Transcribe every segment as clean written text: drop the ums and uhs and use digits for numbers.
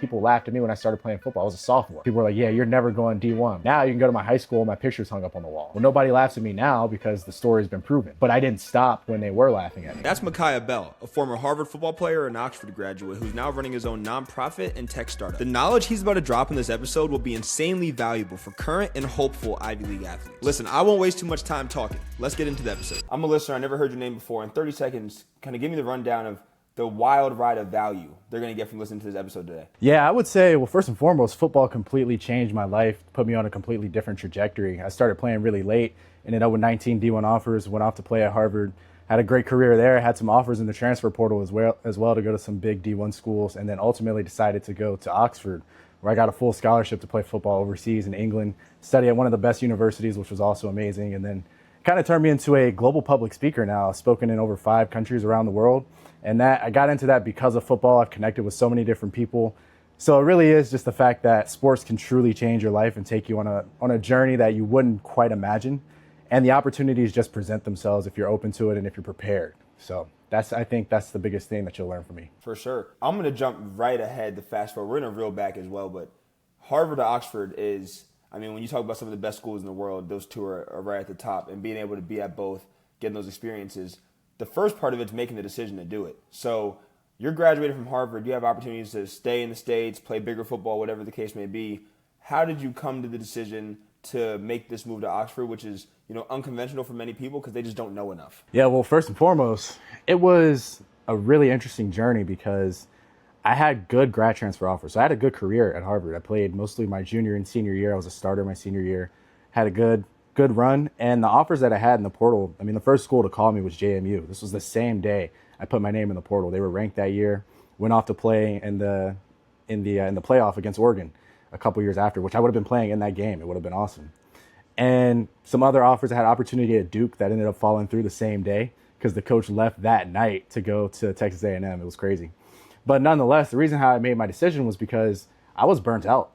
People laughed at me when I started playing football. I was a sophomore. People were like, yeah, you're never going D1. Now you can go to my high school, my picture's hung up on the wall. Well, nobody laughs at me now because the story's been proven. But I didn't stop when they were laughing at me. That's Micaiah Bell, a former Harvard football player and Oxford graduate who's now running his own nonprofit and tech startup. The knowledge he's about to drop in this episode will be insanely valuable for current and hopeful Ivy League athletes. Listen, I won't waste too much time talking. Let's get into the episode. I'm a listener. I never heard your name before. In 30 seconds, kind of give me the rundown of the wild ride of value they're going to get from listening to this episode today. Yeah, I would say, well, first and foremost, football completely changed my life, put me on a completely different trajectory. I started playing really late, ended up with 19 D1 offers, went off to play at Harvard, had a great career there, had some offers in the transfer portal as well to go to some big D1 schools, and then ultimately decided to go to Oxford, where I got a full scholarship to play football overseas in England, study at one of the best universities, which was also amazing, and then kind of turned me into a global public speaker now. I've spoken in over 5 countries around the world. And that I got into that because of football. I've connected with so many different people. So it really is just the fact that sports can truly change your life and take you on a journey that you wouldn't quite imagine. And the opportunities just present themselves if you're open to it and if you're prepared. So I think that's the biggest thing that you'll learn from me. For sure. I'm going to jump right ahead to fast forward. We're going to reel back as well, but Harvard to Oxford is, I mean, when you talk about some of the best schools in the world, those two are right at the top. And being able to be at both, getting those experiences, the first part of it's making the decision to do it. So you're graduated from Harvard. You have opportunities to stay in the States, play bigger football, whatever the case may be. How did you come to the decision to make this move to Oxford, which is, unconventional for many people because they just don't know enough? Yeah, well, first and foremost, it was a really interesting journey because I had good grad transfer offers. So I had a good career at Harvard. I played mostly my junior and senior year. I was a starter my senior year. Had a good run, and the offers that I had in the portal, I mean, the first school to call me was JMU. This was the same day I put my name in the portal. They were ranked that year, went off to play in the playoff against Oregon a couple years after, which I would have been playing in that game. It would have been awesome. And some other offers, I had opportunity at Duke that ended up falling through the same day because the coach left that night to go to Texas A&M. It was crazy. But nonetheless, the reason how I made my decision was because I was burnt out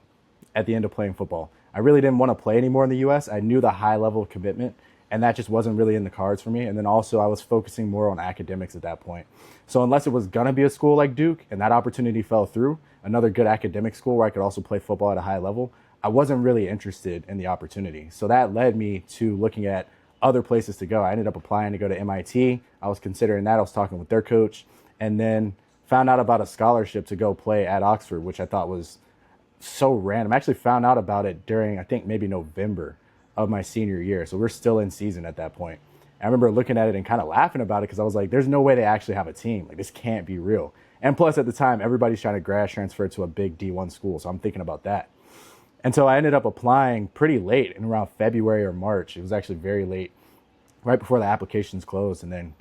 at the end of playing football. I really didn't want to play anymore in the U.S. I knew the high level of commitment, and that just wasn't really in the cards for me. And then also I was focusing more on academics at that point. So unless it was going to be a school like Duke and that opportunity fell through, another good academic school where I could also play football at a high level, I wasn't really interested in the opportunity. So that led me to looking at other places to go. I ended up applying to go to MIT. I was considering that. I was talking with their coach, and then found out about a scholarship to go play at Oxford, which I thought was so random. I actually found out about it during, I think, maybe November of my senior year. So we're still in season at that point. I remember looking at it and kind of laughing about it because I was like, there's no way they actually have a team. Like, this can't be real. And plus, at the time, everybody's trying to grad transfer to a big D1 school. So I'm thinking about that. And so I ended up applying pretty late, in around February or March. It was actually very late, right before the applications closed. And then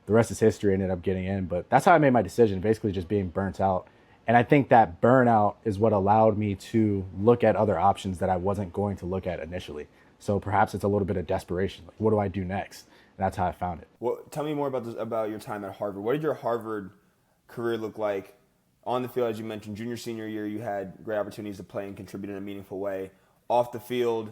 the rest is history. I ended up getting in. But that's how I made my decision, basically just being burnt out. And I think that burnout is what allowed me to look at other options that I wasn't going to look at initially. So perhaps it's a little bit of desperation. Like, what do I do next? And that's how I found it. Well, tell me more about your time at Harvard. What did your Harvard career look like on the field? As you mentioned, junior, senior year, you had great opportunities to play and contribute in a meaningful way. Off the field,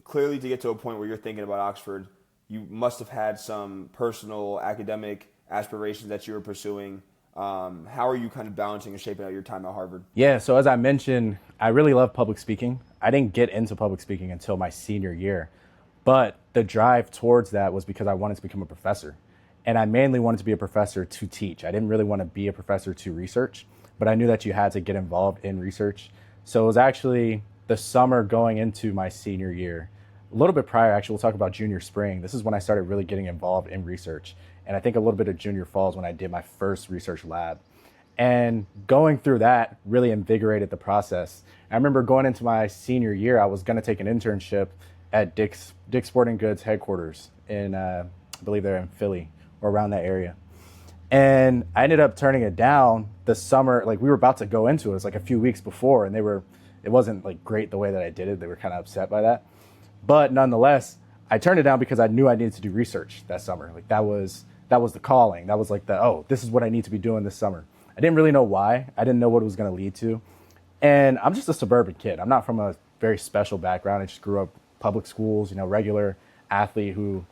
clearly to get to a point where you're thinking about Oxford, you must have had some personal academic aspirations that you were pursuing. How are you kind of balancing and shaping out your time at Harvard? Yeah, so as I mentioned, I really love public speaking. I didn't get into public speaking until my senior year, but the drive towards that was because I wanted to become a professor. And I mainly wanted to be a professor to teach. I didn't really want to be a professor to research, but I knew that you had to get involved in research. So it was actually the summer going into my senior year, a little bit prior, actually, we'll talk about junior spring. This is when I started really getting involved in research. And I think a little bit of junior fall is when I did my first research lab. And going through that really invigorated the process. I remember going into my senior year, I was going to take an internship at Dick's Sporting Goods headquarters in, I believe they're in Philly or around that area. And I ended up turning it down the summer. Like, we were about to go into it. It was like a few weeks before, and it wasn't like great the way that I did it. They were kind of upset by that. But nonetheless, I turned it down because I knew I needed to do research that summer. Like, that was the calling. That was like this is what I need to be doing this summer. I didn't really know why. I didn't know what it was going to lead to. And I'm just a suburban kid. I'm not from a very special background. I just grew up public schools, regular athlete who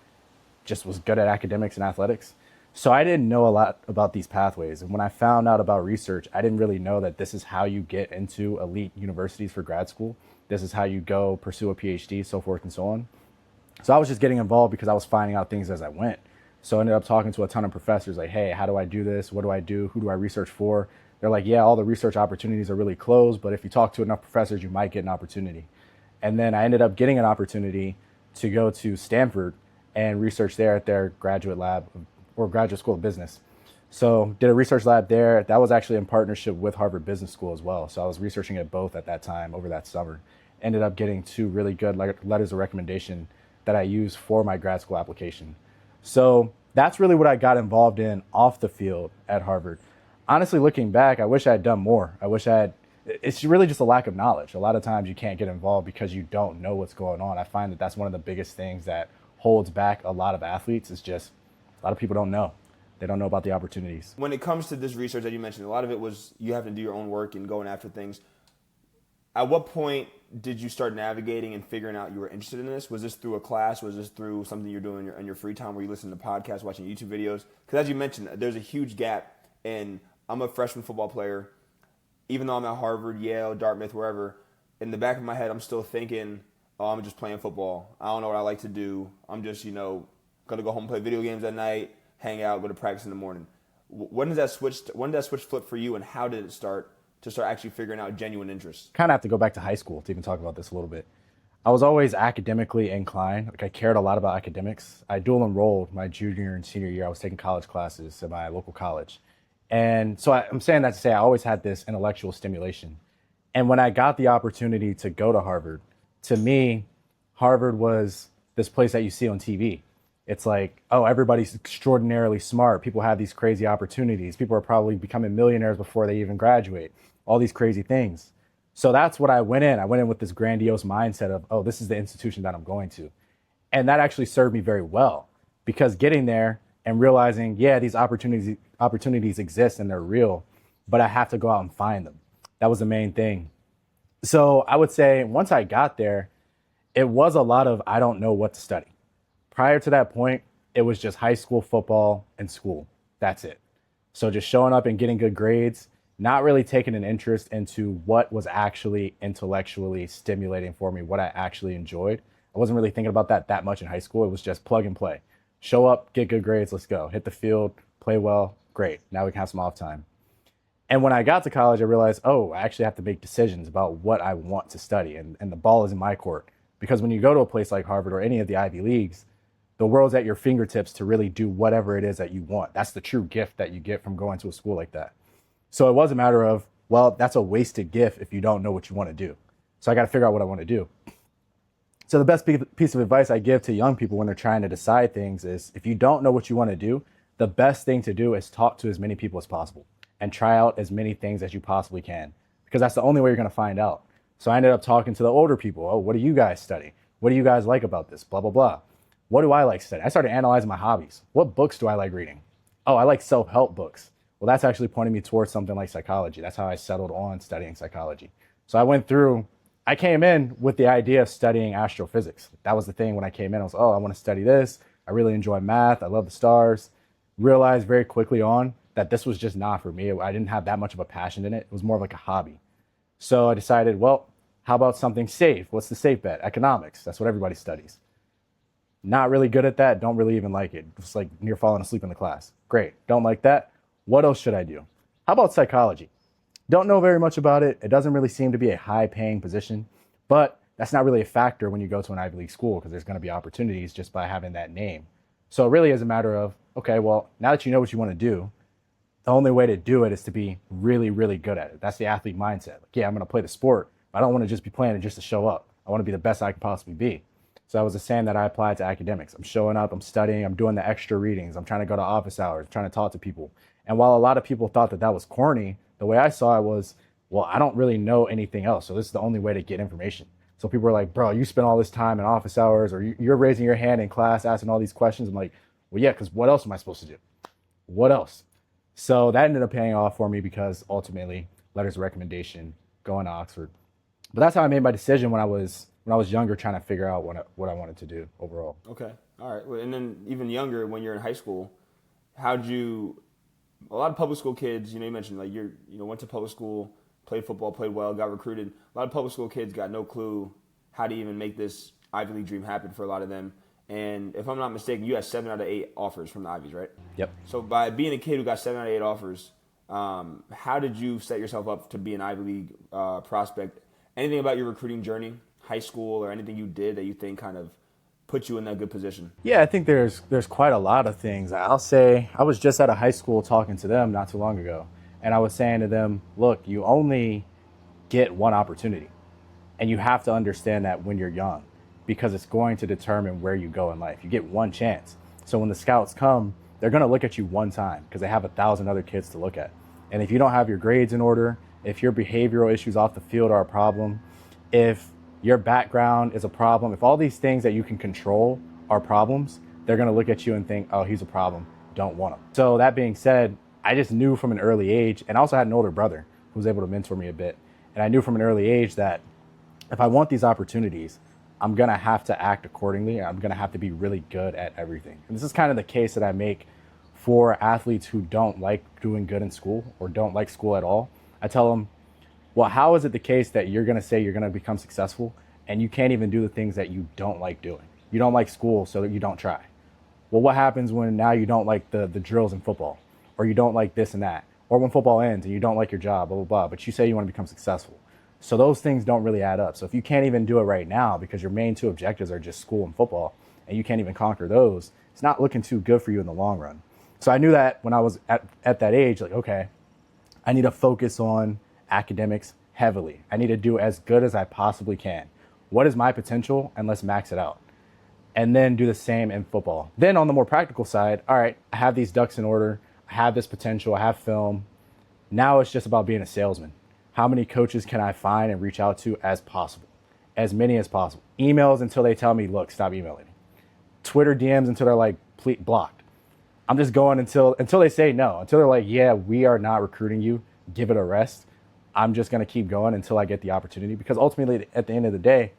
just was good at academics and athletics. So I didn't know a lot about these pathways. And when I found out about research, I didn't really know that this is how you get into elite universities for grad school. This is how you go pursue a PhD, so forth and so on. So I was just getting involved because I was finding out things as I went. So I ended up talking to a ton of professors like, hey, how do I do this? What do I do? Who do I research for? They're like, yeah, all the research opportunities are really closed, but if you talk to enough professors, you might get an opportunity. And then I ended up getting an opportunity to go to Stanford and research there at their graduate lab or graduate school of business. So did a research lab there. That was actually in partnership with Harvard Business School as well. So I was researching it both at that time over that summer. Ended up getting two really good letters of recommendation that I used for my grad school application. So that's really what I got involved in off the field at Harvard. Honestly, looking back, I wish I had done more. I wish I had. It's really just a lack of knowledge. A lot of times you can't get involved because you don't know what's going on. I find that that's one of the biggest things that holds back a lot of athletes is just a lot of people don't know. They don't know about the opportunities. When it comes to this research that you mentioned, a lot of it was you have to do your own work and going after things. At what point did you start navigating and figuring out you were interested in this? Was this through a class? Was this through something you're doing in your free time where you listen to podcasts, watching YouTube videos? Because as you mentioned, there's a huge gap. And I'm a freshman football player. Even though I'm at Harvard, Yale, Dartmouth, wherever, in the back of my head, I'm still thinking, oh, I'm just playing football. I don't know what I like to do. I'm just, going to go home and play video games at night, hang out, go to practice in the morning. When did that switch flip for you, and how did it start to start actually figuring out genuine interest? Kind of have to go back to high school to even talk about this a little bit. I was always academically inclined. Like I cared a lot about academics. I dual enrolled my junior and senior year. I was taking college classes at my local college. And so I'm saying that to say I always had this intellectual stimulation. And when I got the opportunity to go to Harvard, to me, Harvard was this place that you see on TV. It's like, oh, everybody's extraordinarily smart. People have these crazy opportunities. People are probably becoming millionaires before they even graduate. All these crazy things. So that's what I went in. I went in with this grandiose mindset of, oh, this is the institution that I'm going to. And that actually served me very well because getting there and realizing, yeah, these opportunities exist and they're real, but I have to go out and find them. That was the main thing. So I would say once I got there, it was a lot of I don't know what to study. Prior to that point, it was just high school football and school. That's it. So just showing up and getting good grades, not really taking an interest into what was actually intellectually stimulating for me, what I actually enjoyed. I wasn't really thinking about that much in high school. It was just plug and play. Show up, get good grades, let's go. Hit the field, play well, great. Now we can have some off time. And when I got to college, I realized, oh, I actually have to make decisions about what I want to study. And the ball is in my court. Because when you go to a place like Harvard or any of the Ivy Leagues, the world's at your fingertips to really do whatever it is that you want. That's the true gift that you get from going to a school like that. So it was a matter of, well, that's a wasted gift if you don't know what you want to do. So I got to figure out what I want to do. So the best piece of advice I give to young people when they're trying to decide things is if you don't know what you want to do, the best thing to do is talk to as many people as possible and try out as many things as you possibly can, because that's the only way you're going to find out. So I ended up talking to the older people. Oh, what do you guys study? What do you guys like about this? Blah, blah, blah. What do I like studying? I started analyzing my hobbies. What books do I like reading? Oh, I like self-help books. Well, that's actually pointing me towards something like psychology. That's how I settled on studying psychology. So I came in with the idea of studying astrophysics. That was the thing when I came in. I was, oh, I want to study this. I really enjoy math. I love the stars. Realized very quickly on that this was just not for me. I didn't have that much of a passion in it. It was more of like a hobby. So I decided, well, how about something safe? What's the safe bet? Economics. That's what everybody studies. Not really good at that. Don't really even like it. It's like near falling asleep in the class. Great. Don't like that. What else should I do? How about psychology? Don't know very much about it. It doesn't really seem to be a high-paying position, but that's not really a factor when you go to an Ivy League school because there's going to be opportunities just by having that name. So it really is a matter of, okay, well, now that you know what you want to do, the only way to do it is to be really, really good at it. That's the athlete mindset. Like, yeah, I'm going to play the sport. But I don't want to just be playing it just to show up. I want to be the best I can possibly be. So that was the same that I applied to academics. I'm showing up, I'm studying, I'm doing the extra readings, I'm trying to go to office hours, trying to talk to people. And while a lot of people thought that was corny, the way I saw it was, well, I don't really know anything else. So this is the only way to get information. So people were like, bro, you spend all this time in office hours, or you're raising your hand in class, asking all these questions. I'm like, well, yeah, because what else am I supposed to do? What else? So that ended up paying off for me because ultimately, letters of recommendation, going to Oxford. But that's how I made my decision when I was younger, trying to figure out what I wanted to do overall. Okay. All right. Well, and then even younger, when you're in high school, how'd you? A lot of public school kids, you mentioned like went to public school, played football, played well, got recruited. A lot of public school kids got no clue how to even make this Ivy League dream happen for a lot of them. And if I'm not mistaken, you had 7 out of 8 offers from the Ivies, right? Yep. So by being a kid who got 7 out of 8 offers, how did you set yourself up to be an Ivy League prospect? Anything about your recruiting journey, high school, or anything you did that you think kind of put you in that good position? Yeah, I think there's quite a lot of things. I'll say I was just at a high school talking to them not too long ago, and I was saying to them, look, you only get one opportunity, and you have to understand that when you're young, because it's going to determine where you go in life. You get one chance. So when the scouts come, they're going to look at you one time because they have 1,000 other kids to look at. And if you don't have your grades in order, if your behavioral issues off the field are a problem, if your background is a problem, if all these things that you can control are problems, they're going to look at you and think, oh, he's a problem, don't want him. So that being said, I just knew from an early age, and I also had an older brother who was able to mentor me a bit. And I knew from an early age that if I want these opportunities, I'm going to have to act accordingly. I'm going to have to be really good at everything. And this is kind of the case that I make for athletes who don't like doing good in school or don't like school at all. I tell them, well, how is it the case that you're going to say you're going to become successful and you can't even do the things that you don't like doing? You don't like school, so that you don't try. Well, what happens when now you don't like the drills in football, or you don't like this and that, or when football ends and you don't like your job, blah, blah, blah, but you say you want to become successful? So those things don't really add up. So if you can't even do it right now because your main two objectives are just school and football, and you can't even conquer those, it's not looking too good for you in the long run. So I knew that when I was at that age, like, okay, I need to focus on academics heavily. I need to do as good as I possibly can. What is my potential? And let's max it out. And then do the same in football. Then on the more practical side, all right, I have these ducks in order. I have this potential. I have film. Now it's just about being a salesman. How many coaches can I find and reach out to as possible? As many as possible. Emails until they tell me, look, stop emailing me. Twitter DMs until they're like, please, blocked. I'm just going until they say no. Until they're like, yeah, we are not recruiting you. Give it a rest. I'm just going to keep going until I get the opportunity, because ultimately at the end of the day,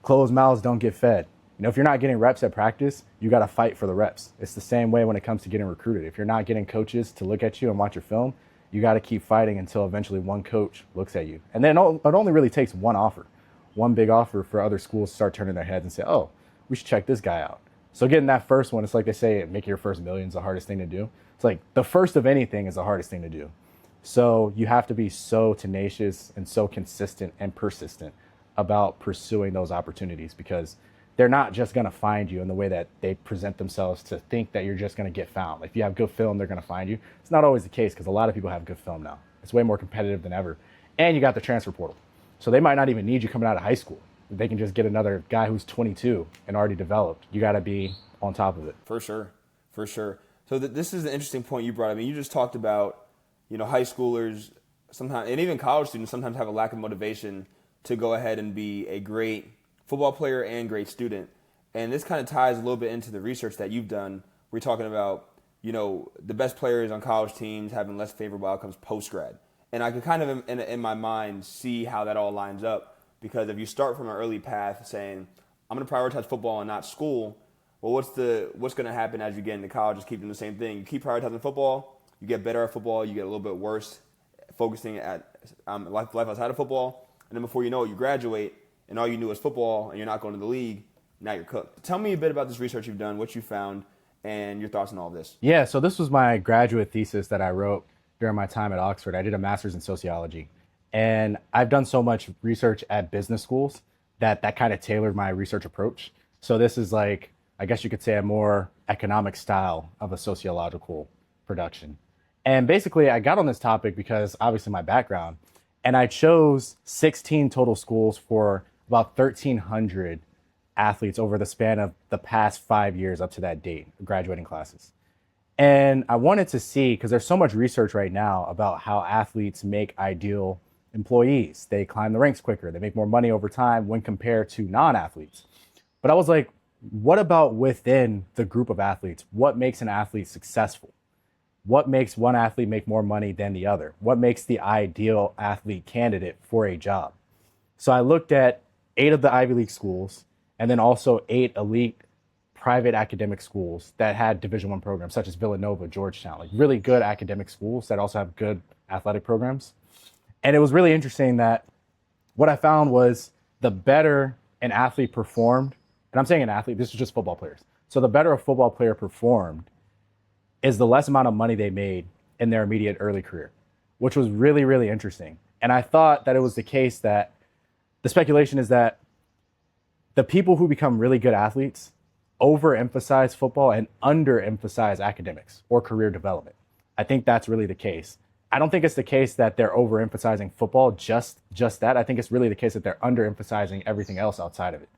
closed mouths don't get fed. If you're not getting reps at practice, you got to fight for the reps. It's the same way when it comes to getting recruited. If you're not getting coaches to look at you and watch your film, you got to keep fighting until eventually one coach looks at you. And then it only really takes one offer, one big offer for other schools to start turning their heads and say, oh, we should check this guy out. So getting that first one, it's like they say, making your first million is the hardest thing to do. It's like the first of anything is the hardest thing to do. So you have to be so tenacious and so consistent and persistent about pursuing those opportunities, because they're not just going to find you in the way that they present themselves to think that you're just going to get found. Like if you have good film, they're going to find you. It's not always the case, because a lot of people have good film now. It's way more competitive than ever. And you got the transfer portal. So they might not even need you coming out of high school. They can just get another guy who's 22 and already developed. You got to be on top of it. For sure. For sure. So this is an interesting point you brought up. I mean, you just talked about, high schoolers sometimes, and even college students sometimes have a lack of motivation to go ahead and be a great football player and great student. And this kind of ties a little bit into the research that you've done. We're talking about, the best players on college teams having less favorable outcomes post-grad. And I can kind of, in my mind, see how that all lines up. Because if you start from an early path saying, I'm going to prioritize football and not school, well, what's going to happen as you get into college is keep doing the same thing. You keep prioritizing football, you get better at football, you get a little bit worse focusing at life outside of football. And then before you know it, you graduate, and all you knew was football, and you're not going to the league. Now you're cooked. Tell me a bit about this research you've done, what you found, and your thoughts on all of this. Yeah, so this was my graduate thesis that I wrote during my time at Oxford. I did a master's in sociology, and I've done so much research at business schools that kind of tailored my research approach. So this is like, I guess you could say, a more economic style of a sociological production. And basically, I got on this topic because obviously my background, and I chose 16 total schools for about 1,300 athletes over the span of the past 5 years up to that date, graduating classes. And I wanted to see, because there's so much research right now about how athletes make ideal employees. They climb the ranks quicker. They make more money over time when compared to non-athletes. But I was like, what about within the group of athletes? What makes an athlete successful? What makes one athlete make more money than the other? What makes the ideal athlete candidate for a job? So I looked at 8 of the Ivy League schools, and then also 8 elite private academic schools that had Division I programs, such as Villanova, Georgetown, like really good academic schools that also have good athletic programs. And it was really interesting that what I found was the better an athlete performed, and I'm saying an athlete, this is just football players. So the better a football player performed is the less amount of money they made in their immediate early career, which was really, really interesting. And I thought that it was the case that the speculation is that the people who become really good athletes overemphasize football and underemphasize academics or career development. I think that's really the case. I don't think it's the case that they're overemphasizing football, just that. I think it's really the case that they're underemphasizing everything else outside of it.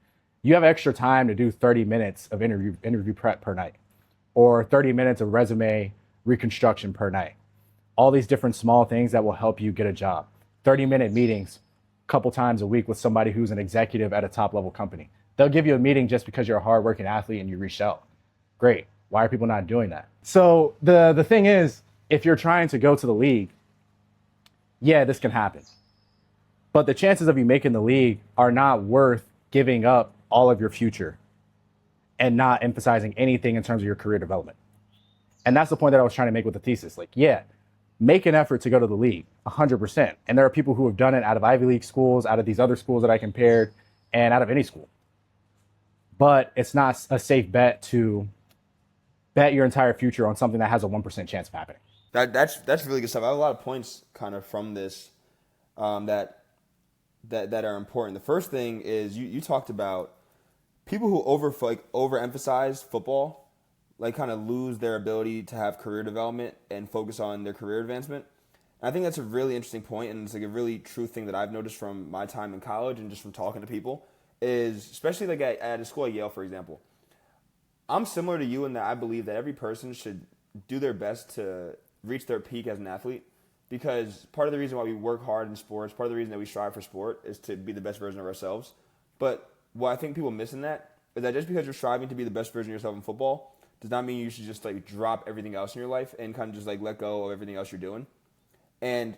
You have extra time to do 30 minutes of interview prep per night, or 30 minutes of resume reconstruction per night. All these different small things that will help you get a job. 30-minute meetings a couple times a week with somebody who's an executive at a top level company. They'll give you a meeting just because you're a hardworking athlete and you reached out. Great. Why are people not doing that? So the thing is, if you're trying to go to the league, yeah, this can happen. But the chances of you making the league are not worth giving up all of your future and not emphasizing anything in terms of your career development. And that's the point that I was trying to make with the thesis. Like, yeah, make an effort to go to the league, 100%. And there are people who have done it out of Ivy League schools, out of these other schools that I compared, and out of any school. But it's not a safe bet to bet your entire future on something that has a 1% chance of happening. That's really good stuff. I have a lot of points kind of from this that are important. The first thing is you talked about people who overemphasize football, like kind of lose their ability to have career development and focus on their career advancement. And I think that's a really interesting point, and it's like a really true thing that I've noticed from my time in college and just from talking to people, is especially like at a school like Yale, for example. I'm similar to you in that I believe that every person should do their best to reach their peak as an athlete, because part of the reason why we work hard in sports, part of the reason that we strive for sport is to be the best version of ourselves. But what I think people miss in that is that just because you're striving to be the best version of yourself in football does not mean you should just like drop everything else in your life and kind of just like let go of everything else you're doing. And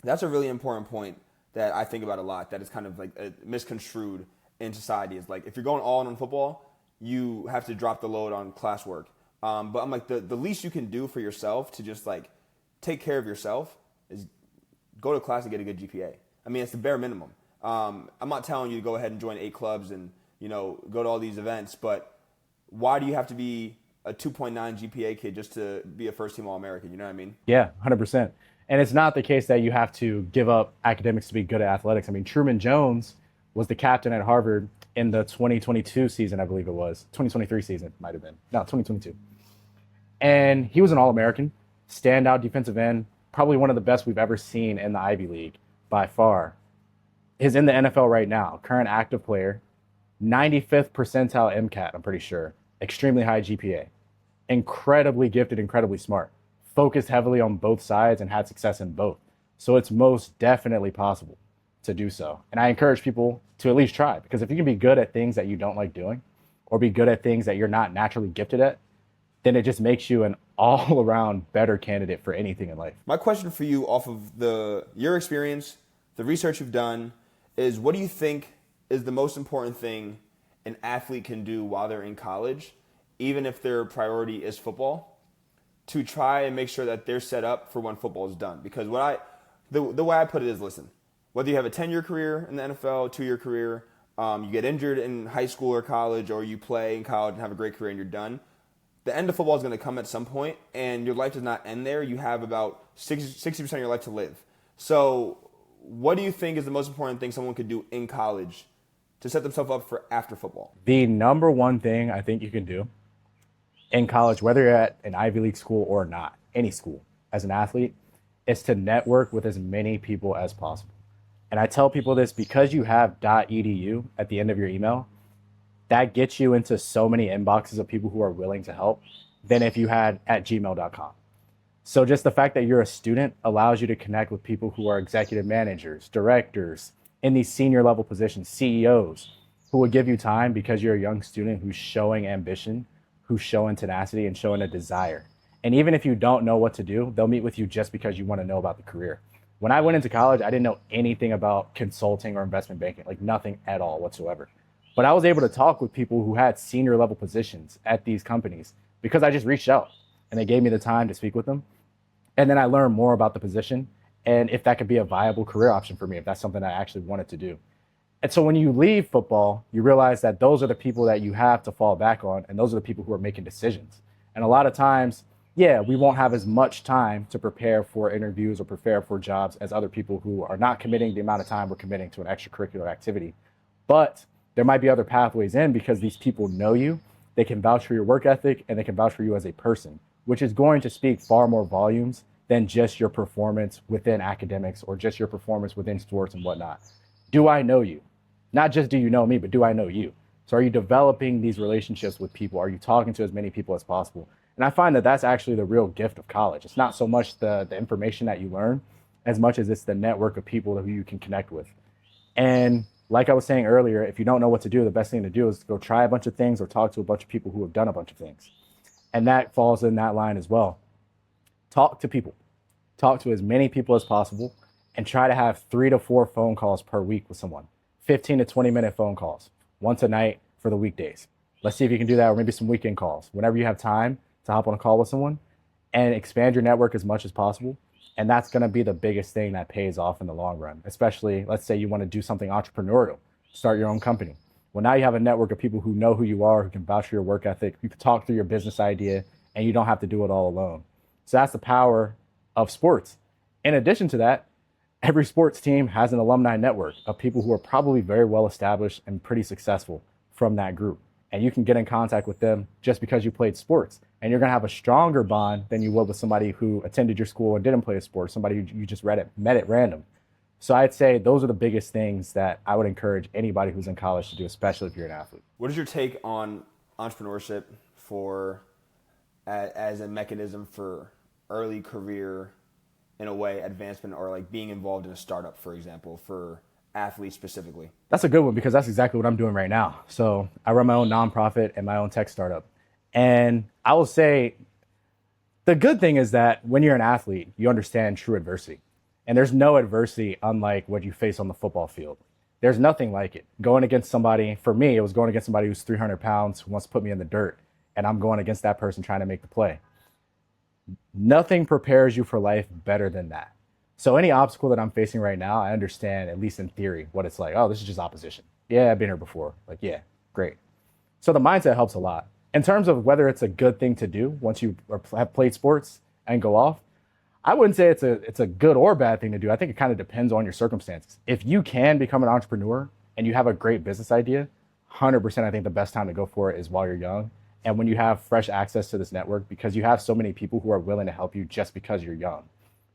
that's a really important point that I think about a lot, that is kind of like misconstrued in society. Is like, if you're going all in on football, you have to drop the load on classwork. But I'm like, the least you can do for yourself to just like take care of yourself is go to class and get a good GPA. I mean, it's the bare minimum. I'm not telling you to go ahead and join 8 clubs and, go to all these events, but why do you have to be a 2.9 GPA kid just to be a first-team All-American? You know what I mean? Yeah, 100%. And it's not the case that you have to give up academics to be good at athletics. I mean, Truman Jones was the captain at Harvard in the 2022 season, I believe it was. 2023 season, it might have been. No, 2022. And he was an All-American, standout defensive end, probably one of the best we've ever seen in the Ivy League by far. He's in the NFL right now, current active player, 95th percentile MCAT, I'm pretty sure, extremely high GPA, incredibly gifted, incredibly smart, focused heavily on both sides and had success in both. So it's most definitely possible to do so. And I encourage people to at least try, because if you can be good at things that you don't like doing, or be good at things that you're not naturally gifted at, then it just makes you an all-around better candidate for anything in life. My question for you, off of your experience, the research you've done, is what do you think is the most important thing an athlete can do while they're in college, even if their priority is football, to try and make sure that they're set up for when football is done? Because the way I put it is, listen, whether you have a 10-year career in the NFL, 2-year career, you get injured in high school or college, or you play in college and have a great career and you're done, the end of football is going to come at some point, and your life does not end there. You have about 60% of your life to live. So what do you think is the most important thing someone could do in college to set themselves up for after football? The number one thing I think you can do in college, whether you're at an Ivy League school or not, any school, as an athlete, is to network with as many people as possible. And I tell people this because you have .edu at the end of your email, that gets you into so many inboxes of people who are willing to help than if you had at gmail.com. So just the fact that you're a student allows you to connect with people who are executive managers, directors, in these senior level positions, CEOs, who will give you time because you're a young student who's showing ambition, who's showing tenacity and showing a desire. And even if you don't know what to do, they'll meet with you just because you want to know about the career. When I went into college, I didn't know anything about consulting or investment banking, like nothing at all whatsoever. But I was able to talk with people who had senior level positions at these companies because I just reached out and they gave me the time to speak with them. And then I learned more about the position and if that could be a viable career option for me, if that's something I actually wanted to do. And so when you leave football, you realize that those are the people that you have to fall back on, and those are the people who are making decisions. And a lot of times, yeah, we won't have as much time to prepare for interviews or prepare for jobs as other people who are not committing the amount of time we're committing to an extracurricular activity. But there might be other pathways in because these people know you, they can vouch for your work ethic, and they can vouch for you as a person, which is going to speak far more volumes than just your performance within academics or just your performance within sports and whatnot. Do I know you? Not just do you know me, but do I know you? So are you developing these relationships with people? Are you talking to as many people as possible? And I find that that's actually the real gift of college. It's not so much the information that you learn as much as it's the network of people who you can connect with. And like I was saying earlier, if you don't know what to do, the best thing to do is go try a bunch of things or talk to a bunch of people who have done a bunch of things. And that falls in that line as well. Talk to people, talk to as many people as possible, and try to have 3 to 4 phone calls per week with someone. 15 to 20-minute phone calls once a night for the weekdays. Let's see if you can do that, or maybe some weekend calls. Whenever you have time to hop on a call with someone and expand your network as much as possible. And that's going to be the biggest thing that pays off in the long run, especially let's say you want to do something entrepreneurial, start your own company. Well, now you have a network of people who know who you are, who can vouch for your work ethic, you can talk through your business idea, and you don't have to do it all alone. So that's the power of sports. In addition to that, every sports team has an alumni network of people who are probably very well established and pretty successful from that group. And you can get in contact with them just because you played sports. And you're going to have a stronger bond than you would with somebody who attended your school and didn't play a sport, somebody who you just met at random. So I'd say those are the biggest things that I would encourage anybody who's in college to do, especially if you're an athlete. What is your take on entrepreneurship for as a mechanism for early career, in a way, advancement, or like being involved in a startup, for example, for athletes specifically? That's a good one because that's exactly what I'm doing right now. So I run my own nonprofit and my own tech startup. And I will say the good thing is that when you're an athlete, you understand true adversity. And there's no adversity unlike what you face on the football field. There's nothing like it. Going against somebody, for me, it was going against somebody who's 300 pounds, who wants to put me in the dirt, and I'm going against that person trying to make the play. Nothing prepares you for life better than that. So any obstacle that I'm facing right now, I understand, at least in theory, what it's like. Oh, this is just opposition. Yeah, I've been here before. Like, yeah, great. So the mindset helps a lot. In terms of whether it's a good thing to do once you have played sports and go off, I wouldn't say it's a good or bad thing to do. I think it kind of depends on your circumstances. If you can become an entrepreneur and you have a great business idea, 100% I think the best time to go for it is while you're young. And when you have fresh access to this network, because you have so many people who are willing to help you just because you're young.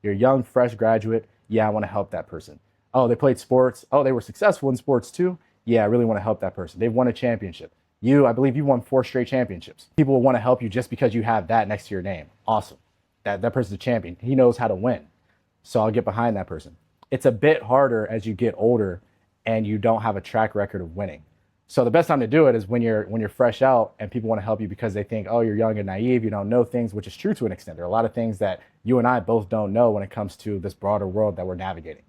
You're a young, fresh graduate. Yeah, I want to help that person. Oh, they played sports. Oh, they were successful in sports too. Yeah, I really want to help that person. They've won a championship. I believe you won 4 straight championships. People will want to help you just because you have that next to your name. Awesome. That person's a champion. He knows how to win. So I'll get behind that person. It's a bit harder as you get older and you don't have a track record of winning. So the best time to do it is when you're fresh out and people want to help you because they think, oh, you're young and naive, you don't know things, which is true to an extent. There are a lot of things that you and I both don't know when it comes to this broader world that we're navigating.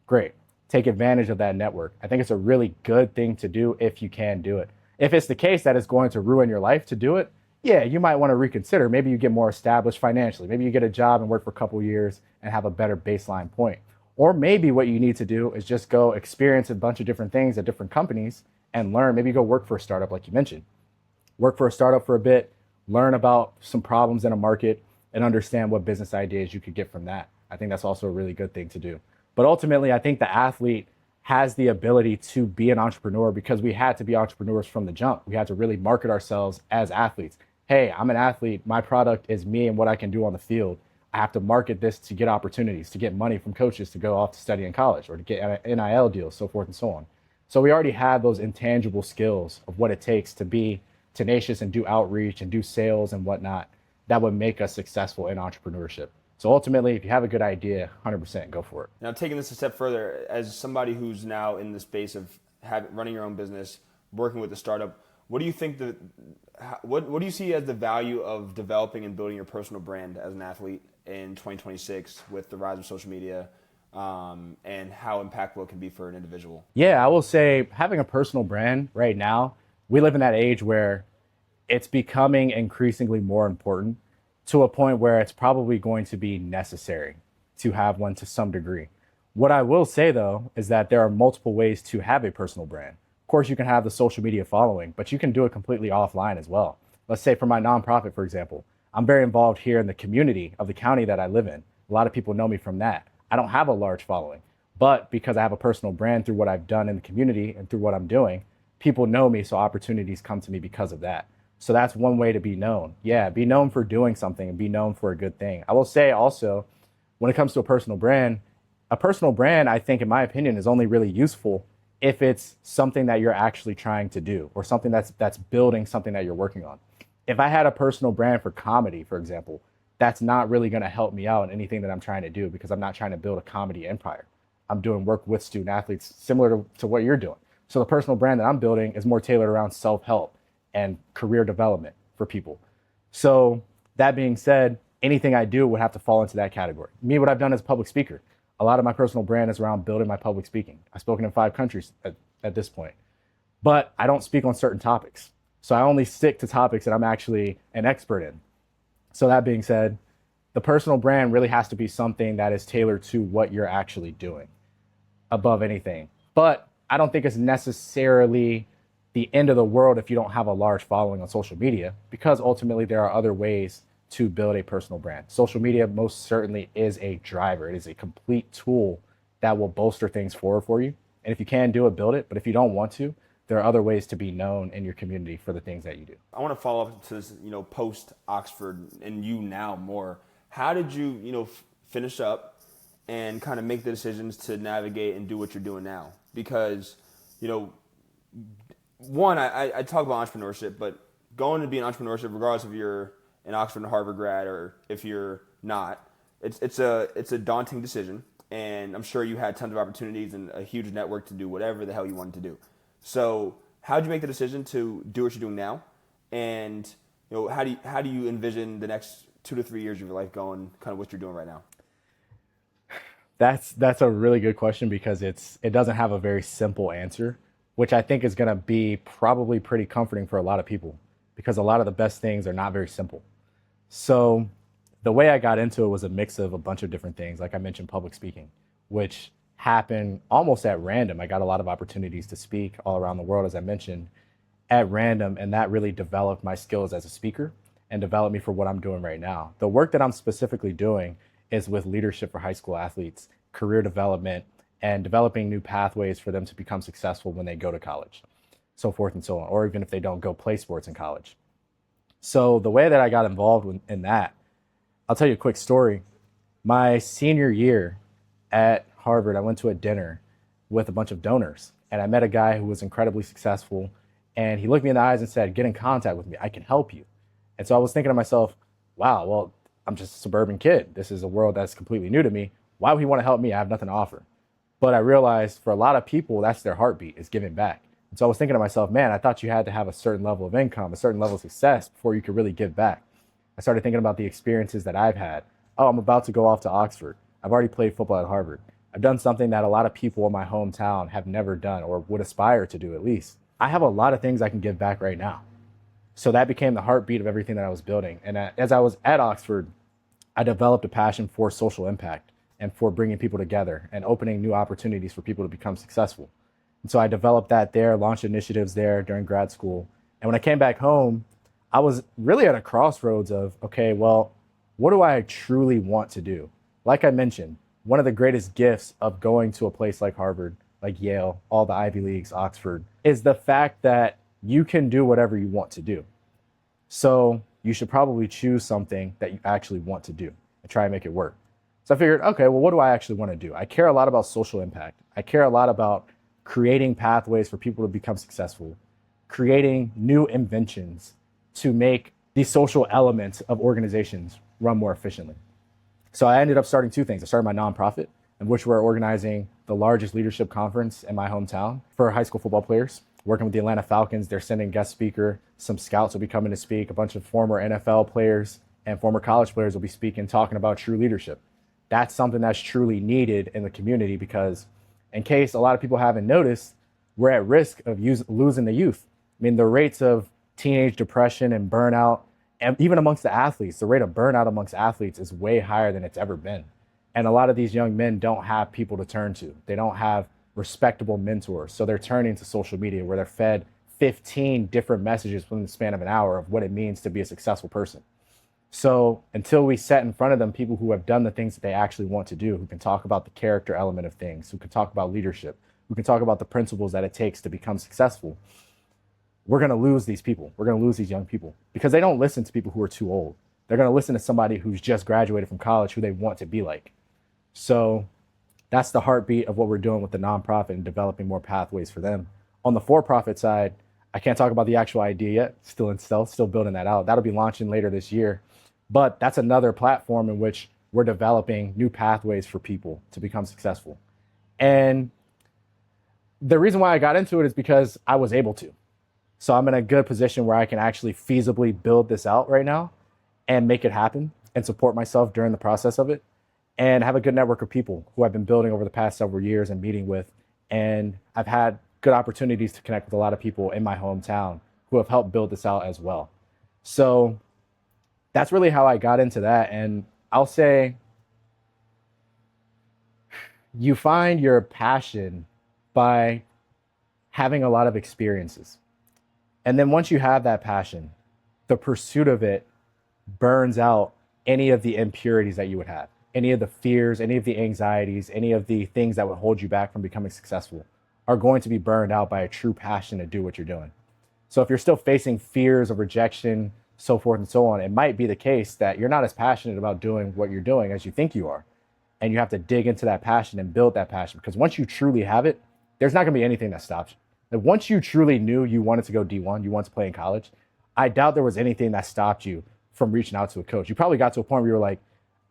Great. Take advantage of that network. I think it's a really good thing to do if you can do it. If it's the case that it's going to ruin your life to do it, yeah, you might want to reconsider. Maybe you get more established financially. Maybe you get a job and work for a couple years and have a better baseline point. Or maybe what you need to do is just go experience a bunch of different things at different companies and learn. Maybe go work for a startup like you mentioned. Work for a startup for a bit, learn about some problems in a market, and understand what business ideas you could get from that. I think that's also a really good thing to do. But ultimately, I think the athlete has the ability to be an entrepreneur because we had to be entrepreneurs from the jump. We had to really market ourselves as athletes. Hey, I'm an athlete. My product is me and what I can do on the field. I have to market this to get opportunities, to get money from coaches to go off to study in college or to get NIL deals, so forth and so on. So we already have those intangible skills of what it takes to be tenacious and do outreach and do sales and whatnot that would make us successful in entrepreneurship. So ultimately, if you have a good idea, 100% go for it. Now, taking this a step further, as somebody who's now in the space of running your own business, working with a startup, what do you think what do you see as the value of developing and building your personal brand as an athlete in 2026 with the rise of social media? and how impactful it can be for an individual? Yeah, I will say having a personal brand right now, we live in that age where it's becoming increasingly more important to a point where it's probably going to be necessary to have one to some degree. What I will say though is that there are multiple ways to have a personal brand. Of course, you can have the social media following, but you can do it completely offline as well. Let's say for my nonprofit, for example, I'm very involved here in the community of the county that I live in. A lot of people know me from that. I don't have a large following, but because I have a personal brand through what I've done in the community and through what I'm doing, people know me. So opportunities come to me because of that. So that's one way to be known. Yeah, be known for doing something and be known for a good thing. I will say also, when it comes to a personal brand, I think, in my opinion, is only really useful if it's something that you're actually trying to do or something that's building something that you're working on. If I had a personal brand for comedy, for example, that's not really going to help me out in anything that I'm trying to do because I'm not trying to build a comedy empire. I'm doing work with student athletes similar to what you're doing. So the personal brand that I'm building is more tailored around self-help and career development for people. So that being said, anything I do would have to fall into that category. Me, what I've done as a public speaker, a lot of my personal brand is around building my public speaking. I've spoken in 5 countries at this point, but I don't speak on certain topics. So I only stick to topics that I'm actually an expert in. So that being said, the personal brand really has to be something that is tailored to what you're actually doing above anything. But I don't think it's necessarily the end of the world if you don't have a large following on social media, because ultimately there are other ways to build a personal brand. Social media most certainly is a driver. It is a complete tool that will bolster things forward for you. And if you can do it, build it. But if you don't want to, there are other ways to be known in your community for the things that you do. I want to follow up to this, post Oxford and you now more. How did you, finish up and kind of make the decisions to navigate and do what you're doing now? Because, one, I talk about entrepreneurship, but going to be an entrepreneurship, regardless if you're an Oxford and Harvard grad or if you're not, it's a daunting decision. And I'm sure you had tons of opportunities and a huge network to do whatever the hell you wanted to do. So how did you make the decision to do what you're doing now? And how do you envision the next 2 to 3 years of your life going, kind of what you're doing right now? That's a really good question because it doesn't have a very simple answer, which I think is going to be probably pretty comforting for a lot of people because a lot of the best things are not very simple. So the way I got into it was a mix of a bunch of different things. Like I mentioned, public speaking, which happened almost at random. I got a lot of opportunities to speak all around the world, as I mentioned, at random, and that really developed my skills as a speaker and developed me for what I'm doing right now. The work that I'm specifically doing is with leadership for high school athletes, career development, and developing new pathways for them to become successful when they go to college, so forth and so on, or even if they don't go play sports in college. So the way that I got involved in that, I'll tell you a quick story. My senior year at Harvard, I went to a dinner with a bunch of donors, and I met a guy who was incredibly successful, and he looked me in the eyes and said, "Get in contact with me. I can help you." And so I was thinking to myself, wow, well, I'm just a suburban kid. This is a world that's completely new to me. Why would he want to help me? I have nothing to offer. But I realized for a lot of people, that's their heartbeat, is giving back. And so I was thinking to myself, man, I thought you had to have a certain level of income, a certain level of success before you could really give back. I started thinking about the experiences that I've had. Oh, I'm about to go off to Oxford. I've already played football at Harvard. I've done something that a lot of people in my hometown have never done or would aspire to do at least. I have a lot of things I can give back right now. So that became the heartbeat of everything that I was building. And as I was at Oxford, I developed a passion for social impact and for bringing people together and opening new opportunities for people to become successful. And so I developed that there, launched initiatives there during grad school. And when I came back home, I was really at a crossroads of, okay, well, what do I truly want to do? Like I mentioned, one of the greatest gifts of going to a place like Harvard, like Yale, all the Ivy Leagues, Oxford, is the fact that you can do whatever you want to do. So you should probably choose something that you actually want to do and try and make it work. So I figured, okay, well, what do I actually want to do? I care a lot about social impact. I care a lot about creating pathways for people to become successful, creating new inventions to make the social elements of organizations run more efficiently. So I ended up starting 2 things. I started my nonprofit, in which we're organizing the largest leadership conference in my hometown for high school football players, working with the Atlanta Falcons. They're sending guest speaker. Some scouts will be coming to speak. A bunch of former NFL players and former college players will be speaking, talking about true leadership. that's something that's truly needed in the community, because in case a lot of people haven't noticed, we're at risk of losing the youth. I mean, the rates of teenage depression and burnout, and even amongst the athletes, the rate of burnout amongst athletes is way higher than it's ever been. And a lot of these young men don't have people to turn to. They don't have respectable mentors. So they're turning to social media, where they're fed 15 different messages within the span of an hour of what it means to be a successful person. So until we set in front of them people who have done the things that they actually want to do, who can talk about the character element of things, who can talk about leadership, who can talk about the principles that it takes to become successful, we're going to lose these people. We're going to lose these young people because they don't listen to people who are too old. They're going to listen to somebody who's just graduated from college, who they want to be like. So that's the heartbeat of what we're doing with the nonprofit and developing more pathways for them. On the for-profit side, I can't talk about the actual idea yet. Still in stealth, still building that out. That'll be launching later this year. But that's another platform in which we're developing new pathways for people to become successful. And the reason why I got into it is because I was able to. So I'm in a good position where I can actually feasibly build this out right now and make it happen and support myself during the process of it, and have a good network of people who I've been building over the past several years and meeting with. And I've had good opportunities to connect with a lot of people in my hometown who have helped build this out as well. So that's really how I got into that. And I'll say, you find your passion by having a lot of experiences. And then once you have that passion, the pursuit of it burns out any of the impurities that you would have, any of the fears, any of the anxieties, any of the things that would hold you back from becoming successful are going to be burned out by a true passion to do what you're doing. So if you're still facing fears of rejection, so forth and so on, it might be the case that you're not as passionate about doing what you're doing as you think you are. And you have to dig into that passion and build that passion, because once you truly have it, there's not going to be anything that stops you. Like, once you truly knew you wanted to go D1, you wanted to play in college, I doubt there was anything that stopped you from reaching out to a coach. You probably got to a point where you were like,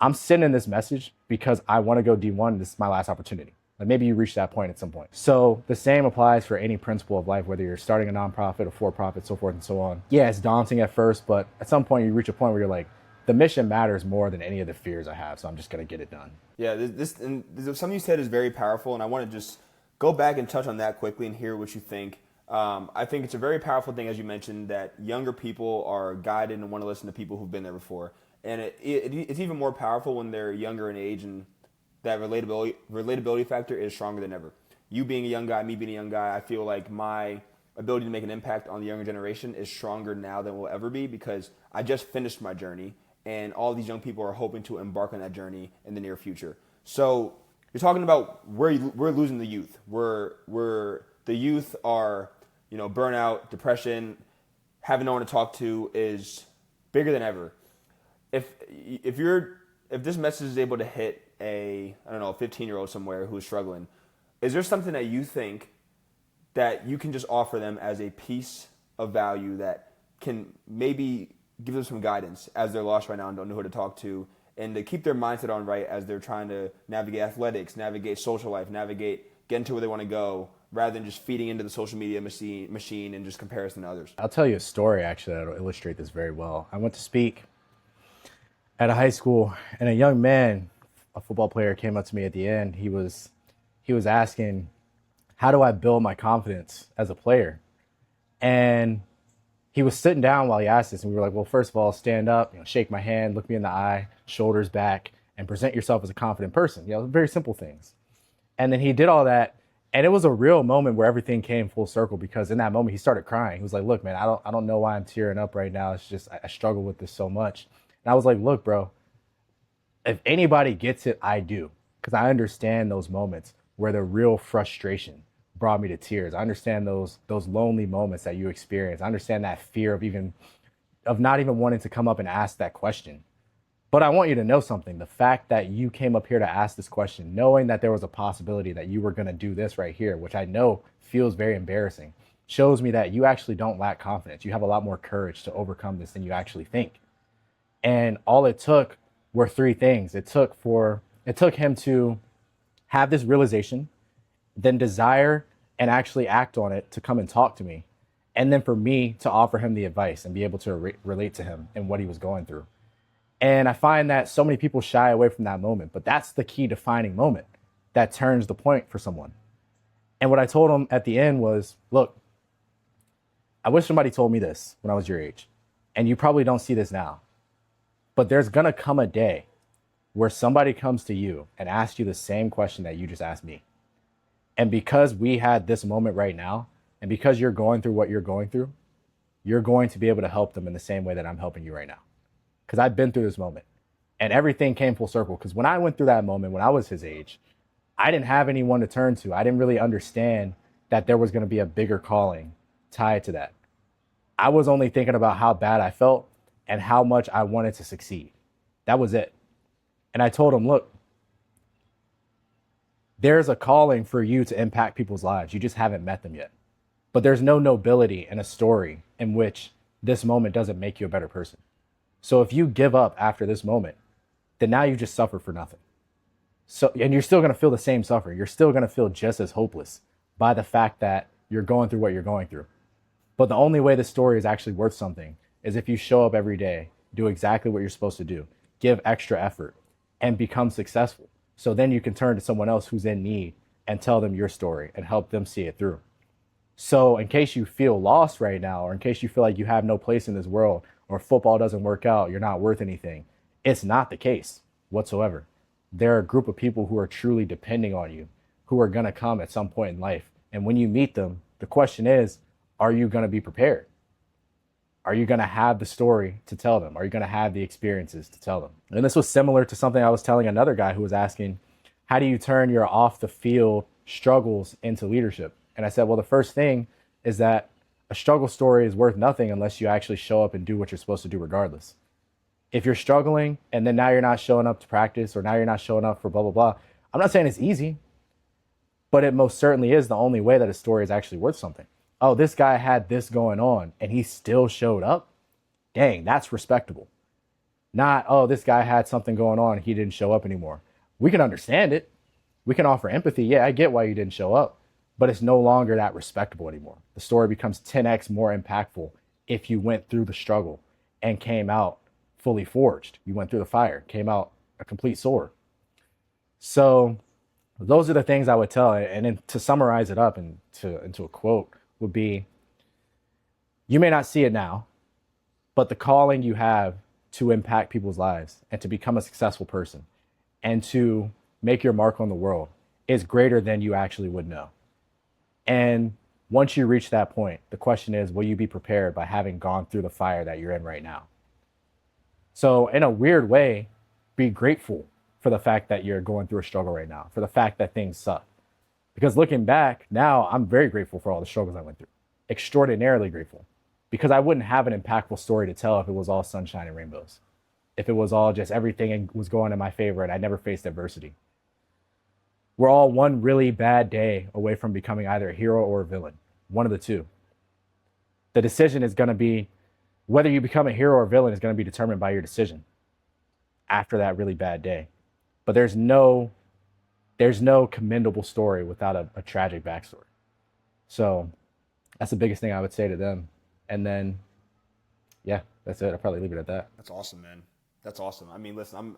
I'm sending this message because I want to go D1. And this is my last opportunity. Like, maybe you reached that point at some point. So the same applies for any principle of life, whether you're starting a nonprofit, a for-profit, so forth and so on. Yeah, it's daunting at first, but at some point you reach a point where you're like, the mission matters more than any of the fears I have, so I'm just going to get it done. Yeah, something you said is very powerful, and I want to just go back and touch on that quickly and hear what you think. I think it's a very powerful thing, as you mentioned, that younger people are guided and want to listen to people who've been there before. And it's even more powerful when they're younger in age, and that relatability factor is stronger than ever. You being a young guy, me being a young guy, I feel like my ability to make an impact on the younger generation is stronger now than it will ever be, because I just finished my journey, and all these young people are hoping to embark on that journey in the near future. So you're talking about we're losing the youth. The youth are, burnout, depression, having no one to talk to is bigger than ever. If this message is able to hit a 15-year-old somewhere who's struggling, is there something that you think that you can just offer them as a piece of value that can maybe give them some guidance as they're lost right now and don't know who to talk to, and to keep their mindset on right as they're trying to navigate athletics, navigate social life, get into where they want to go, rather than just feeding into the social media machine and just comparison to others? I'll tell you a story, actually, that'll illustrate this very well. I went to speak at a high school, and a young man, a football player, came up to me at the end. He was asking, how do I build my confidence as a player? And he was sitting down while he asked this, and we were like, well, first of all, stand up, shake my hand, look me in the eye, shoulders back, and present yourself as a confident person. Very simple things. And then he did all that, and it was a real moment where everything came full circle, because in that moment he started crying. He was like, look, man, I don't know why I'm tearing up right now. It's just I struggle with this so much. And I was like, look, bro, if anybody gets it, I do, because I understand those moments where the real frustration brought me to tears. I understand those lonely moments that you experience. I understand that fear of not even wanting to come up and ask that question. But I want you to know something. The fact that you came up here to ask this question, knowing that there was a possibility that you were going to do this right here, which I know feels very embarrassing, shows me that you actually don't lack confidence. You have a lot more courage to overcome this than you actually think. And all it took were three things. It took him to have this realization, then desire and actually act on it to come and talk to me, and then for me to offer him the advice and be able to relate to him and what he was going through. And I find that so many people shy away from that moment, but that's the key defining moment that turns the point for someone. And what I told him at the end was, look, I wish somebody told me this when I was your age. And you probably don't see this now, but there's going to come a day where somebody comes to you and asks you the same question that you just asked me. And because we had this moment right now, and because you're going through what you're going through, you're going to be able to help them in the same way that I'm helping you right now. Because I've been through this moment and everything came full circle. Because when I went through that moment, when I was his age, I didn't have anyone to turn to. I didn't really understand that there was going to be a bigger calling tied to that. I was only thinking about how bad I felt and how much I wanted to succeed. That was it. And I told him, look, there's a calling for you to impact people's lives. You just haven't met them yet. But there's no nobility in a story in which this moment doesn't make you a better person. So if you give up after this moment, then now you just suffer for nothing. So, and you're still going to feel the same suffering. You're still going to feel just as hopeless by the fact that you're going through what you're going through. But the only way the story is actually worth something is if you show up every day, do exactly what you're supposed to do, give extra effort, and become successful. So then you can turn to someone else who's in need and tell them your story and help them see it through. So in case you feel lost right now, or in case you feel like you have no place in this world, or football doesn't work out, you're not worth anything, it's not the case whatsoever. There are a group of people who are truly depending on you, who are going to come at some point in life. And when you meet them, the question is, are you going to be prepared? Are you going to have the story to tell them? Are you going to have the experiences to tell them? And this was similar to something I was telling another guy who was asking, how do you turn your off the field struggles into leadership? And I said, well, the first thing is that a struggle story is worth nothing unless you actually show up and do what you're supposed to do regardless. If you're struggling and then now you're not showing up to practice, or now you're not showing up for blah, blah, blah, I'm not saying it's easy, but it most certainly is the only way that a story is actually worth something. Oh, this guy had this going on and he still showed up. Dang, that's respectable. Not, oh, this guy had something going on, he didn't show up anymore. We can understand it. We can offer empathy. Yeah, I get why you didn't show up, but it's no longer that respectable anymore. The story becomes 10x more impactful if you went through the struggle and came out fully forged. You went through the fire, came out a complete sword. So those are the things I would tell. And then to summarize it up into a quote would be, you may not see it now, but the calling you have to impact people's lives and to become a successful person and to make your mark on the world is greater than you actually would know. And once you reach that point, the question is, will you be prepared by having gone through the fire that you're in right now? So in a weird way, be grateful for the fact that you're going through a struggle right now, for the fact that things suck. Because looking back now, I'm very grateful for all the struggles I went through, extraordinarily grateful, because I wouldn't have an impactful story to tell if it was all sunshine and rainbows, if it was all just everything was going in my favor and I never faced adversity. We're all one really bad day away from becoming either a hero or a villain, one of the two. The decision is going to be, whether you become a hero or a villain is going to be determined by your decision after that really bad day. But there's no commendable story without a tragic backstory. So that's the biggest thing I would say to them. And then, yeah, that's it. I'll probably leave it at that. That's awesome, man. That's awesome. I mean, listen,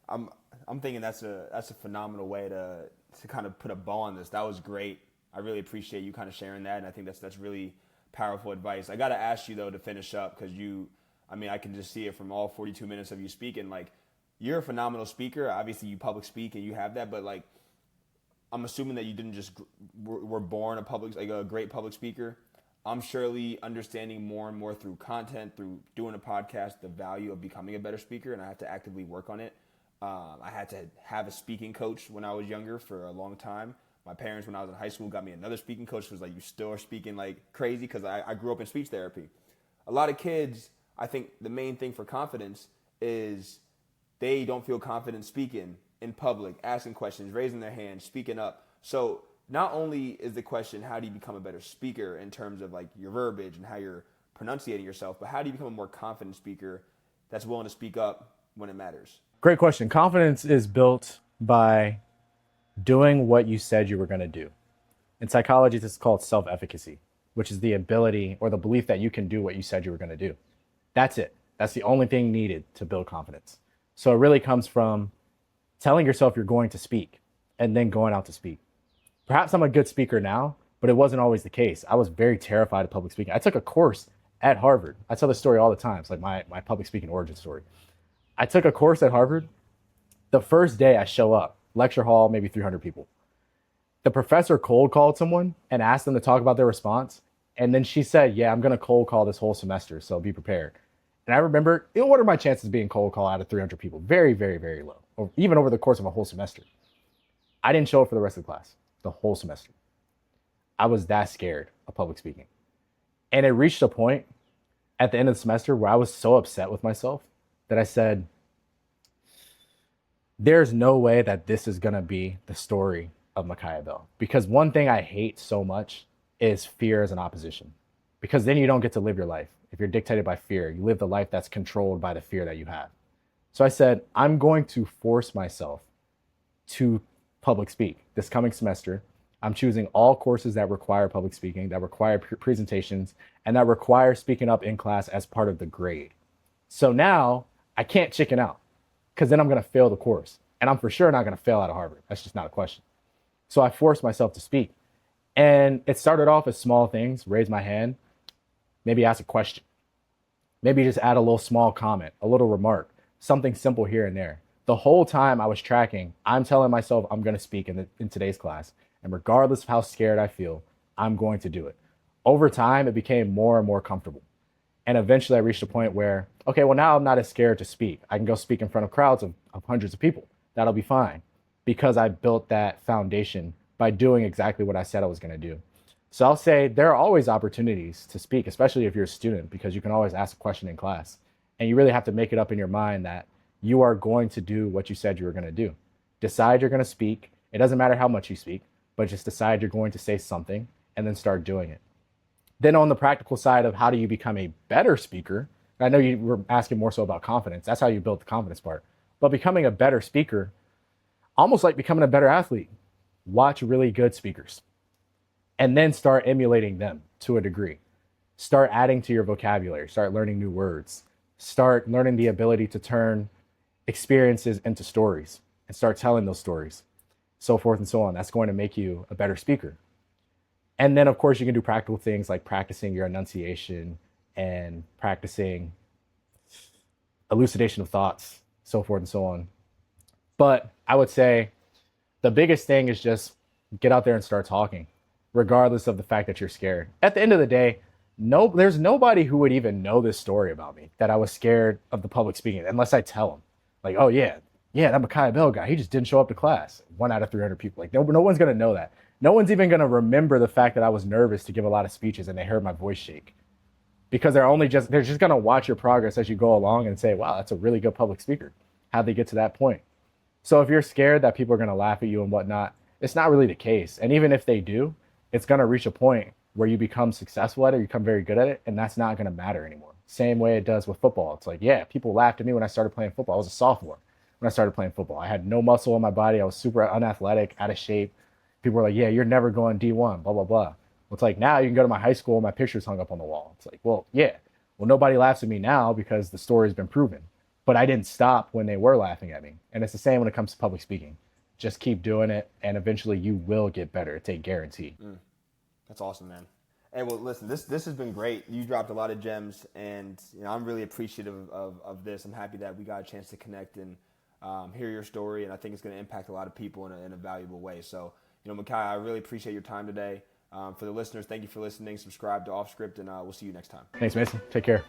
I'm thinking that's a phenomenal way to kind of put a bow on this. That was great. I really appreciate you kind of sharing that, and I think that's really powerful advice. I got to ask you though to finish up, because I can just see it from all 42 minutes of you speaking. Like, you're a phenomenal speaker. Obviously, you public speak and you have that, but like, I'm assuming that you didn't just were born a great public speaker. I'm surely understanding more and more through content, through doing a podcast, the value of becoming a better speaker, and I have to actively work on it. I had to have a speaking coach when I was younger for a long time. My parents, when I was in high school, got me another speaking coach who was like, you still are speaking like crazy, because I grew up in speech therapy. A lot of kids, I think the main thing for confidence is they don't feel confident speaking in public, asking questions, raising their hand, speaking up. So not only is the question, how do you become a better speaker in terms of like your verbiage and how you're pronunciating yourself, but how do you become a more confident speaker that's willing to speak up when it matters? Great question. Confidence is built by doing what you said you were going to do. In psychology, this is called self-efficacy, which is the ability or the belief that you can do what you said you were going to do. That's it. That's the only thing needed to build confidence. So it really comes from telling yourself you're going to speak and then going out to speak. Perhaps I'm a good speaker now, but it wasn't always the case. I was very terrified of public speaking. I took a course at Harvard. I tell this story all the time. It's like my public speaking origin story. I took a course at Harvard. The first day I show up, lecture hall, maybe 300 people. The professor cold called someone and asked them to talk about their response. And then she said, yeah, I'm going to cold call this whole semester, so be prepared. And I remember, what are my chances of being cold call out of 300 people? Very, very, very low, or even over the course of a whole semester. I didn't show up for the rest of the class, the whole semester. I was that scared of public speaking. And it reached a point at the end of the semester where I was so upset with myself that I said, there's no way that this is going to be the story of Micaiah Bell. Because one thing I hate so much is fear as an opposition. Because then you don't get to live your life. If you're dictated by fear, you live the life that's controlled by the fear that you have. So I said, I'm going to force myself to public speak this coming semester. I'm choosing all courses that require public speaking, that require presentations, and that require speaking up in class as part of the grade. So now I can't chicken out because then I'm going to fail the course. And I'm for sure not going to fail out of Harvard. That's just not a question. So I forced myself to speak. And it started off as small things, raise my hand, maybe ask a question, maybe just add a little small comment, a little remark, something simple here and there. The whole time I was tracking, I'm telling myself I'm going to speak in today's class. And regardless of how scared I feel, I'm going to do it. Over time, it became more and more comfortable. And eventually I reached a point where, okay, well, now I'm not as scared to speak. I can go speak in front of crowds of hundreds of people. That'll be fine because I built that foundation by doing exactly what I said I was going to do. So I'll say there are always opportunities to speak, especially if you're a student, because you can always ask a question in class. And you really have to make it up in your mind that you are going to do what you said you were going to do. Decide you're going to speak. It doesn't matter how much you speak, but just decide you're going to say something and then start doing it. Then on the practical side of how do you become a better speaker, I know you were asking more so about confidence. That's how you build the confidence part. But becoming a better speaker, almost like becoming a better athlete, watch really good speakers and then start emulating them to a degree. Start adding to your vocabulary, start learning new words, start learning the ability to turn experiences into stories and start telling those stories, so forth and so on. That's going to make you a better speaker. And then, of course, you can do practical things like practicing your enunciation and practicing elucidation of thoughts, so forth and so on. But I would say the biggest thing is just get out there and start talking, regardless of the fact that you're scared. At the end of the day, there's nobody who would even know this story about me, that I was scared of the public speaking, unless I tell them. Like, oh, yeah, that Micaiah Bell guy, he just didn't show up to class. 1 out of 300 people. Like, no one's going to know that. No one's even going to remember the fact that I was nervous to give a lot of speeches and they heard my voice shake. Because they're just going to watch your progress as you go along and say, wow, that's a really good public speaker. How'd they get to that point? So if you're scared that people are going to laugh at you and whatnot, it's not really the case. And even if they do, it's going to reach a point where you become successful at it, you become very good at it, and that's not going to matter anymore. Same way it does with football. It's like, yeah, people laughed at me when I started playing football. I was a sophomore when I started playing football. I had no muscle in my body. I was super unathletic, out of shape. People were like, yeah, you're never going D1, blah, blah, blah. Well, it's like now you can go to my high school and my picture's hung up on the wall. It's like, well, yeah. Well, nobody laughs at me now because the story's been proven. But I didn't stop when they were laughing at me. And it's the same when it comes to public speaking. Just keep doing it, and eventually you will get better. It's a guarantee. That's awesome, man. Hey, well, listen, this has been great. You dropped a lot of gems, and I'm really appreciative of this. I'm happy that we got a chance to connect and hear your story, and I think it's going to impact a lot of people in a valuable way. So, Micaiah, I really appreciate your time today. For the listeners, thank you for listening. Subscribe to Off Script, and we'll see you next time. Thanks, Mason. Take care.